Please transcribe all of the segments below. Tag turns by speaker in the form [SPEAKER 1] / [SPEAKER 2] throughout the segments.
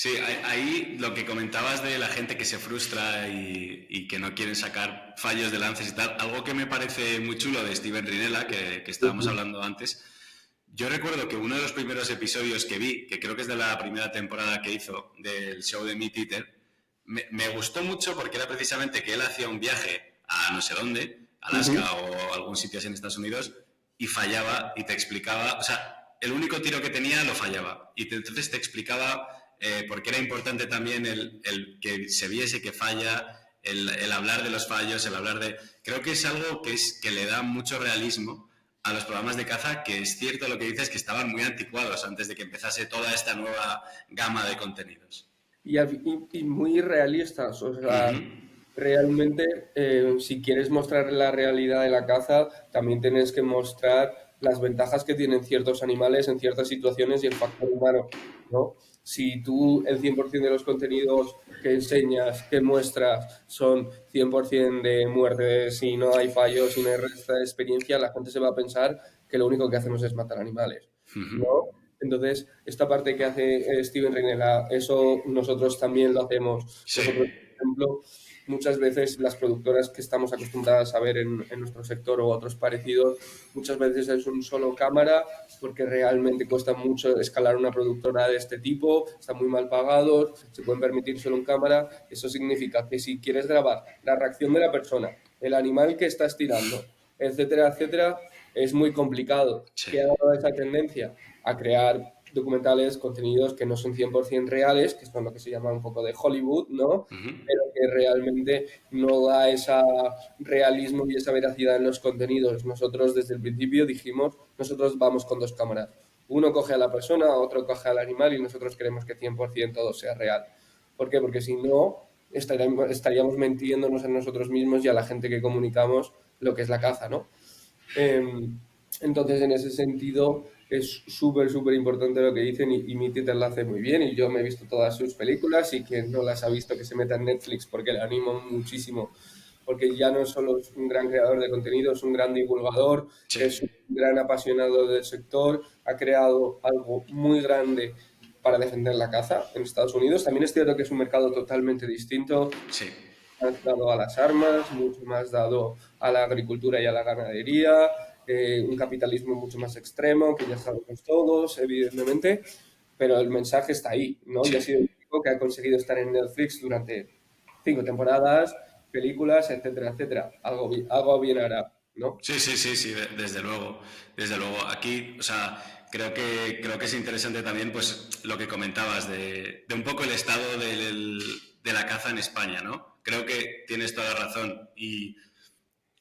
[SPEAKER 1] Sí, ahí lo que comentabas de la gente que se frustra y que no quieren sacar fallos de lances y tal, algo que me parece muy chulo de Steven Rinella, que estábamos
[SPEAKER 2] Ujú.
[SPEAKER 1] hablando antes, yo recuerdo que uno de los primeros episodios que vi, que creo que es de la primera temporada que hizo del show de Meat Eater, me gustó mucho porque era precisamente que él hacía un viaje a no sé dónde,
[SPEAKER 2] Ujú.
[SPEAKER 1] Alaska o algún sitio así en Estados Unidos, y fallaba y te explicaba, o sea, el único tiro que tenía lo fallaba. Entonces te explicaba por qué era importante también el que se viese que falla, el hablar de los fallos, el hablar de... Creo que es algo que le da mucho realismo a los programas de caza, que es cierto lo que dices, que estaban muy anticuados antes de que empezase toda esta nueva gama de contenidos.
[SPEAKER 2] Y muy realistas, o
[SPEAKER 1] Uh
[SPEAKER 2] sea,
[SPEAKER 1] -huh.
[SPEAKER 2] realmente si quieres mostrar la realidad de la caza, también tienes que mostrar las ventajas que tienen ciertos animales en ciertas situaciones y el factor humano, ¿no? Si tú el 100% de los contenidos que enseñas, que muestras, son 100% de muerte, si no hay fallos, si no hay resta de experiencia, la gente se va a pensar que lo único que hacemos es matar animales,
[SPEAKER 1] Uh -huh.
[SPEAKER 2] ¿no? Entonces, esta parte que hace Steven Rinella, eso nosotros también lo hacemos.
[SPEAKER 1] Sí,
[SPEAKER 2] Nosotros, por ejemplo, muchas veces las productoras que estamos acostumbradas a ver en nuestro sector o otros parecidos, muchas veces es un solo cámara porque realmente cuesta mucho escalar una productora de este tipo, están muy mal pagados, se pueden permitir solo un cámara. Eso significa que si quieres grabar la reacción de la persona, el animal que estás tirando, etcétera, etcétera, es muy complicado.
[SPEAKER 1] sí.
[SPEAKER 2] ¿Qué ha dado esa tendencia? A crear documentales, contenidos que no son 100% reales, que son lo que se llama un poco de Hollywood, ¿no?
[SPEAKER 1] Uh -huh.
[SPEAKER 2] Pero que realmente no da ese realismo y esa veracidad en los contenidos. Nosotros desde el principio dijimos, nosotros vamos con dos cámaras. Uno coge a la persona, otro coge al animal y nosotros queremos que 100% todo sea real. ¿Por qué? Porque si no, estaríamos mintiéndonos a nosotros mismos y a la gente que comunicamos lo que es la caza, ¿no? Em, entonces, en ese sentido, es súper, súper importante lo que dicen y mi Twitter lo hace muy bien y yo me he visto todas sus películas y quien no las ha visto que se meta en Netflix porque le animo muchísimo, porque ya no solo es un gran creador de contenido, es un gran divulgador,
[SPEAKER 1] Sí.
[SPEAKER 2] es un gran apasionado del sector, ha creado algo muy grande para defender la caza en Estados Unidos. También es cierto que es un mercado totalmente distinto,
[SPEAKER 1] Sí.
[SPEAKER 2] más dado a las armas, mucho más dado a la agricultura y a la ganadería, un capitalismo mucho más extremo, que ya sabemos todos, evidentemente, pero el mensaje está ahí, ¿no? Y
[SPEAKER 1] Sí.
[SPEAKER 2] ha sido el único que ha conseguido estar en Netflix durante 5 temporadas, películas, etcétera, etcétera. Algo bien hará, ¿no?
[SPEAKER 1] Sí, sí, sí, sí, desde luego. Desde luego. Aquí, o sea, creo que es interesante también, pues, lo que comentabas de un poco el estado de la caza en España, ¿no? Creo que tienes toda la razón y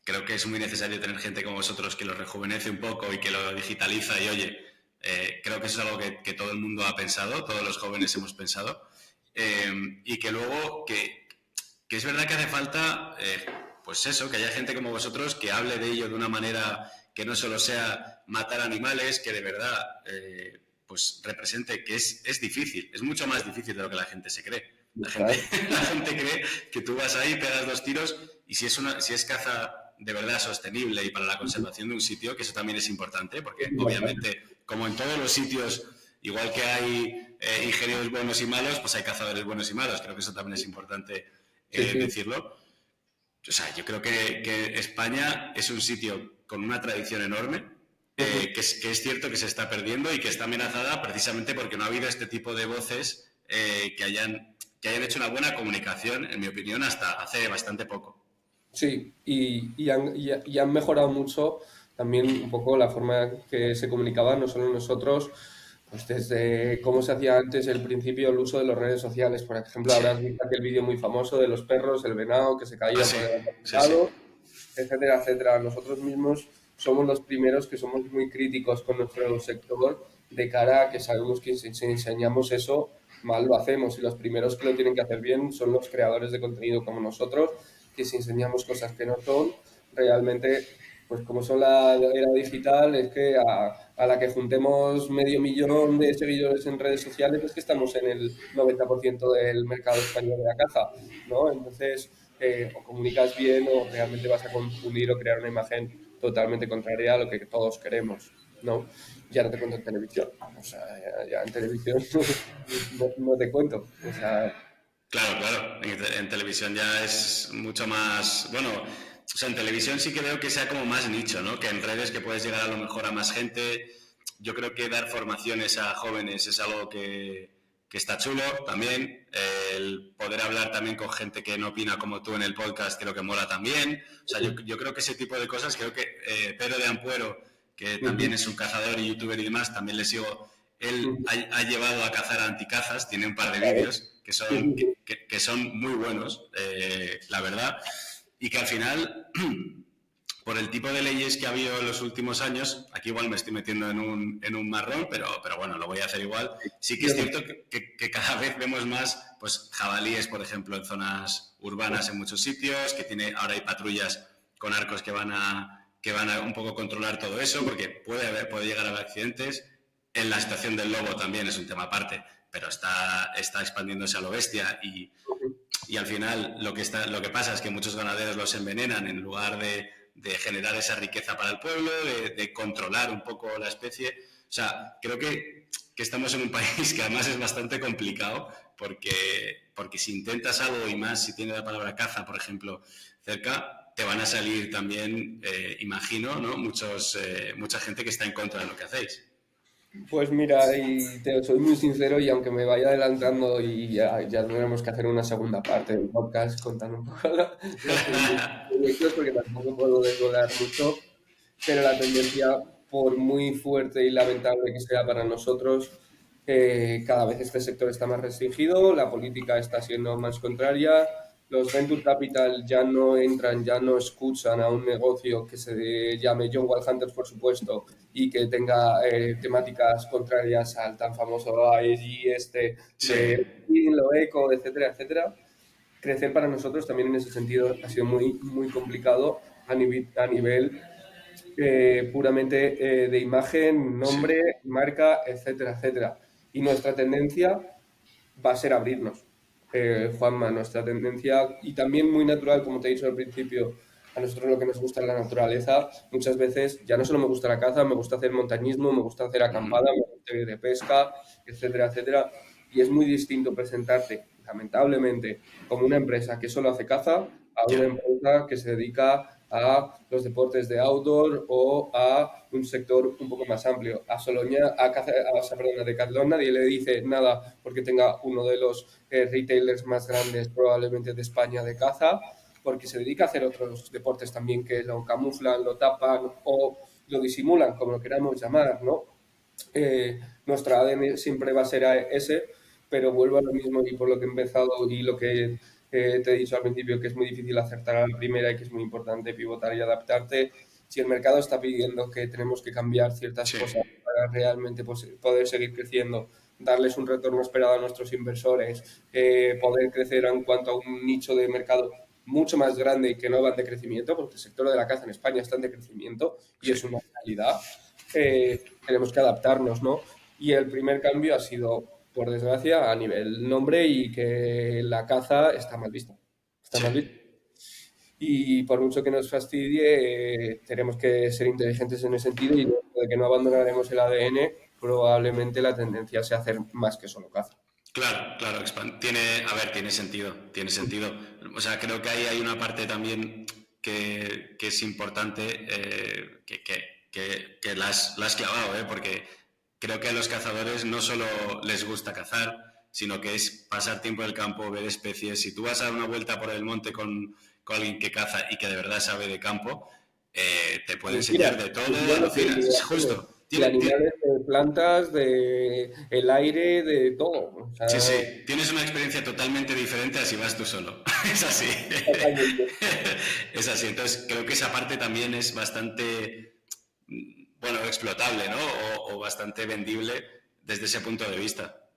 [SPEAKER 1] creo que es muy necesario tener gente como vosotros que lo rejuvenece un poco y que lo digitaliza y, oye, creo que eso es algo que todo el mundo ha pensado, todos los jóvenes hemos pensado, y que luego que es verdad que hace falta, pues eso, que haya gente como vosotros que hable de ello de una manera que no solo sea matar animales, que de verdad pues represente que es difícil, es mucho más difícil de lo que la gente se cree. La gente,
[SPEAKER 2] Claro.
[SPEAKER 1] la gente cree que tú vas ahí, pegas 2 tiros y si es caza de verdad sostenible y para la conservación de un sitio, que eso también es importante, porque obviamente, como en todos los sitios, igual que hay ingenieros buenos y malos, pues hay cazadores buenos y malos. Creo que eso también es importante
[SPEAKER 2] Sí, sí.
[SPEAKER 1] decirlo. O sea, yo creo que España es un sitio con una tradición enorme,
[SPEAKER 2] Ujú.
[SPEAKER 1] que es cierto que se está perdiendo y que está amenazada precisamente porque no ha habido este tipo de voces que hayan hecho una buena comunicación, en mi opinión, hasta hace bastante poco.
[SPEAKER 2] Sí, y han mejorado mucho también un poco la forma que se comunicaba, no solo nosotros, pues desde cómo se hacía antes el principio el uso de las redes sociales. Por ejemplo,
[SPEAKER 1] Sí.
[SPEAKER 2] habrás visto aquel vídeo muy famoso de los perros, el venado que se
[SPEAKER 1] Ah,
[SPEAKER 2] caía
[SPEAKER 1] sí.
[SPEAKER 2] por el
[SPEAKER 1] Sí, sí.
[SPEAKER 2] acantilado, etcétera, etcétera. Nosotros mismos somos los primeros que somos muy críticos con nuestro sector de cara a que sabemos que si enseñamos eso, mal lo hacemos y los primeros que lo tienen que hacer bien son los creadores de contenido como nosotros, que si enseñamos cosas que no son, realmente, pues como son la era digital, es que a la que juntemos medio millón de seguidores en redes sociales es que estamos en el 90% del mercado español de la caza, ¿no? Entonces, o comunicas bien o realmente vas a confundir o crear una imagen totalmente contraria a lo que todos queremos. ¿no? Ya no te cuento en televisión. O sea, ya en televisión no te cuento. O sea,
[SPEAKER 1] Claro, claro. En televisión ya es mucho más. Bueno, o sea, en televisión sí que veo que sea como más nicho, ¿no? Que en redes que puedes llegar a lo mejor a más gente. Yo creo que dar formaciones a jóvenes es algo que está chulo también. El poder hablar también con gente que no opina como tú en el podcast creo que mola también. O sea, yo creo que ese tipo de cosas, creo que Pedro de Ampuero, que también es un cazador y youtuber y demás, también le sigo. Él ha llevado a cazar a anticazas, tiene un par de vídeos que son muy buenos, la verdad, y que al final, por el tipo de leyes que ha habido en los últimos años, aquí igual me estoy metiendo en un marrón, pero bueno, lo voy a hacer igual. Sí que es cierto que cada vez vemos más pues, jabalíes, por ejemplo, en zonas urbanas en muchos sitios, que ahora hay patrullas con arcos que van a un poco controlar todo eso, porque puede llegar a haber accidentes. En la situación del lobo también es un tema aparte, pero está expandiéndose a lo bestia y al final lo que pasa es que muchos ganaderos los envenenan en lugar de generar esa riqueza para el pueblo, de controlar un poco la especie. O sea, creo que estamos en un país que además es bastante complicado porque si intentas algo y más si tiene la palabra caza, por ejemplo, cerca, te van a salir también, imagino, ¿no? Mucha gente que está en contra de lo que hacéis.
[SPEAKER 2] pues mira, y te soy muy sincero y aunque me vaya adelantando y ya tendremos que hacer una segunda parte del podcast contando un poco los proyectos porque tampoco puedo desvelar mucho, pero la tendencia, por muy fuerte y lamentable que sea para nosotros, cada vez este sector está más restringido, la política está siendo más contraria, los venture capital ya no entran, ya no escuchan a un negocio que se llame John Wild Hunters, por supuesto, y que tenga temáticas contrarias al tan famoso AEG
[SPEAKER 1] Sí,
[SPEAKER 2] de lo eco, etcétera, etcétera. Crecer para nosotros también en ese sentido ha sido muy, muy complicado a nivel puramente de imagen,
[SPEAKER 1] sí,
[SPEAKER 2] nombre, marca, etcétera, etcétera. Y nuestra tendencia va a ser abrirnos. Juanma, nuestra tendencia, y también muy natural, como te he dicho al principio, a nosotros lo que nos gusta es la naturaleza. Muchas veces ya no solo me gusta la caza, me gusta hacer montañismo, me gusta hacer acampada, me gusta ir de pesca, etcétera, etcétera. Y es muy distinto presentarte, lamentablemente, como una empresa que solo hace caza a
[SPEAKER 1] ya.
[SPEAKER 2] una empresa que se dedica a los deportes de outdoor o a un sector un poco más amplio. A Soloña, perdón, a Decathlon nadie le dice nada porque tenga uno de los retailers más grandes probablemente de España de caza, porque se dedica a hacer otros deportes también que lo camuflan, lo tapan o lo disimulan, como lo queramos llamar, ¿no? Nuestro ADN siempre va a ser ese, pero vuelvo a lo mismo y por lo que he empezado y lo que te he dicho al principio, que es muy difícil acertar a la primera y que es muy importante pivotar y adaptarte. Si el mercado está pidiendo que tenemos que cambiar ciertas
[SPEAKER 1] Sí,
[SPEAKER 2] cosas para realmente poder seguir creciendo, darles un retorno esperado a nuestros inversores, poder crecer en cuanto a un nicho de mercado mucho más grande y que no van de crecimiento, porque el sector de la caza en España está en decrecimiento y
[SPEAKER 1] sí.
[SPEAKER 2] es una realidad, tenemos que adaptarnos, ¿no? Y el primer cambio ha sido, por desgracia, a nivel nombre y que la caza está mal vista. Está
[SPEAKER 1] Sí.
[SPEAKER 2] mal vista. Y por mucho que nos fastidie, tenemos que ser inteligentes en ese sentido y de que no abandonaremos el ADN, probablemente la tendencia sea hacer más que solo caza.
[SPEAKER 1] Claro, claro, a ver, tiene sentido. O sea, creo que ahí hay una parte también que es importante, que la has clavado, ¿eh? Porque creo que a los cazadores no solo les gusta cazar, sino que es pasar tiempo en el campo, ver especies. Si tú vas a dar una vuelta por el monte con alguien que caza y que de verdad sabe de campo, te puede
[SPEAKER 2] Mira,
[SPEAKER 1] enseñar de todo,
[SPEAKER 2] mira lo que
[SPEAKER 1] alucinas. Es
[SPEAKER 2] hacemos.
[SPEAKER 1] justo.
[SPEAKER 2] De animales, de plantas, de el aire, de todo. O
[SPEAKER 1] Sí,
[SPEAKER 2] sea,
[SPEAKER 1] sí, tienes una experiencia totalmente diferente a si vas tú solo. Es así.
[SPEAKER 2] totalmente.
[SPEAKER 1] Es así. Entonces, creo que esa parte también es bastante, bueno, explotable, ¿no? O bastante vendible desde ese punto de vista.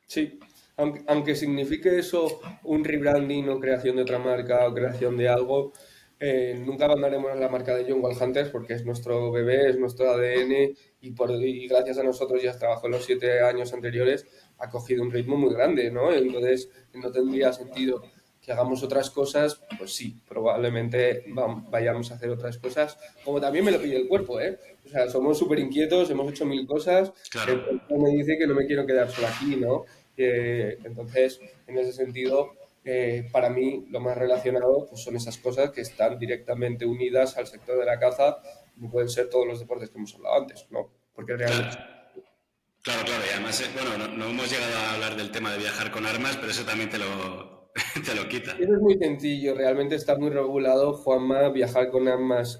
[SPEAKER 2] Sí, aunque signifique eso un rebranding o creación de otra marca o creación de algo, nunca abandonaremos la marca de John Wild Hunters porque es nuestro bebé, es nuestro ADN y gracias a nosotros ya trabajó en los 7 años anteriores, ha cogido un ritmo muy grande, ¿no? Entonces no tendría sentido que hagamos otras cosas, pues sí, probablemente vayamos a hacer otras cosas, como también me lo pide el cuerpo, ¿eh? O sea, somos súper inquietos, hemos hecho mil cosas,
[SPEAKER 1] Claro.
[SPEAKER 2] el cuerpo me dice que no me quiero quedar solo aquí, ¿no? Entonces, en ese sentido, para mí lo más relacionado pues, son esas cosas que están directamente unidas al sector de la caza, como pueden ser todos los deportes que hemos hablado antes, ¿no? Porque
[SPEAKER 1] Claro,
[SPEAKER 2] realmente
[SPEAKER 1] claro, claro. Y además, bueno, no hemos llegado a hablar del tema de viajar con armas, pero eso también te lo quita.
[SPEAKER 2] eso es muy sencillo, realmente está muy regulado, Juanma, viajar con armas,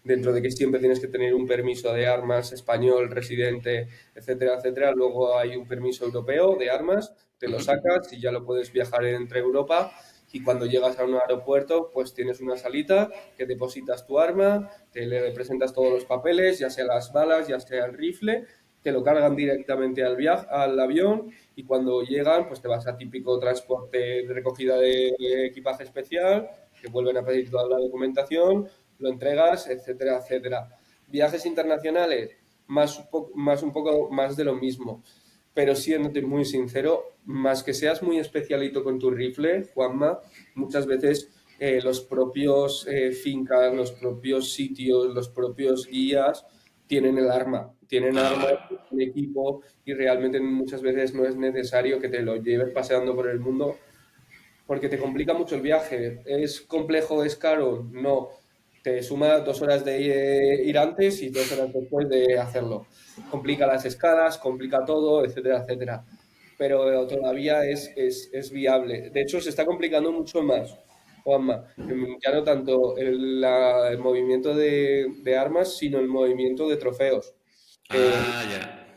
[SPEAKER 2] dentro de que siempre tienes que tener un permiso de armas español, residente, etcétera, etcétera. Luego hay un permiso europeo de armas, te lo
[SPEAKER 1] Ujú.
[SPEAKER 2] sacas y ya lo puedes viajar entre Europa. Y cuando llegas a un aeropuerto, pues tienes una salita que depositas tu arma, te le presentas todos los papeles, ya sea las balas, ya sea el rifle, te lo cargan directamente al avión y cuando llegan, pues te vas a típico transporte de recogida de equipaje especial, te vuelven a pedir toda la documentación, lo entregas, etcétera, etcétera. Viajes internacionales, más un poco más de lo mismo. Pero siéndote muy sincero, más que seas muy especialito con tu rifle, Juanma, muchas veces los propios fincas, los propios sitios, los propios guías tienen
[SPEAKER 1] Ah,
[SPEAKER 2] arma,
[SPEAKER 1] vale.
[SPEAKER 2] tienen equipo y realmente muchas veces no es necesario que te lo lleves paseando por el mundo porque te complica mucho el viaje. ¿Es complejo, es caro? No. Te suma 2 horas de ir antes y 2 horas después de hacerlo. Complica las escalas, complica todo, etcétera, etcétera. Pero todavía es viable. De hecho, se está complicando mucho más, Juanma. Ya no tanto el movimiento de armas, sino el movimiento de trofeos.
[SPEAKER 1] Ah, ya.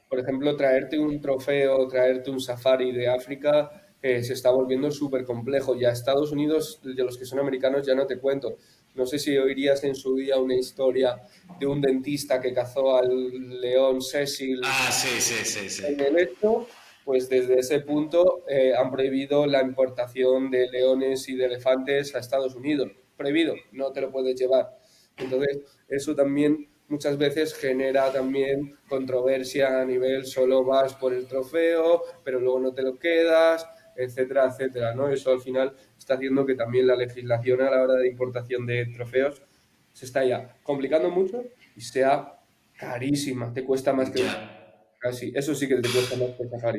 [SPEAKER 2] Por ejemplo, traerte un trofeo, traerte un safari de África, se está volviendo súper complejo. Ya Estados Unidos, de los que son americanos, ya no te cuento. No sé si oirías en su día una historia de un dentista que cazó al león Cecil
[SPEAKER 1] Ah, sí, sí, sí, sí.
[SPEAKER 2] en el esto, pues desde ese punto han prohibido la importación de leones y de elefantes a Estados Unidos. Prohibido, no te lo puedes llevar. Entonces, eso también muchas veces genera también controversia a nivel solo vas por el trofeo, pero luego no te lo quedas, etcétera, etcétera, ¿no? Eso al final está haciendo que también la legislación a la hora de importación de trofeos se está ya complicando mucho y sea carísima, te cuesta más que
[SPEAKER 1] Ya.
[SPEAKER 2] un casi. Eso sí que te cuesta más que el Safari.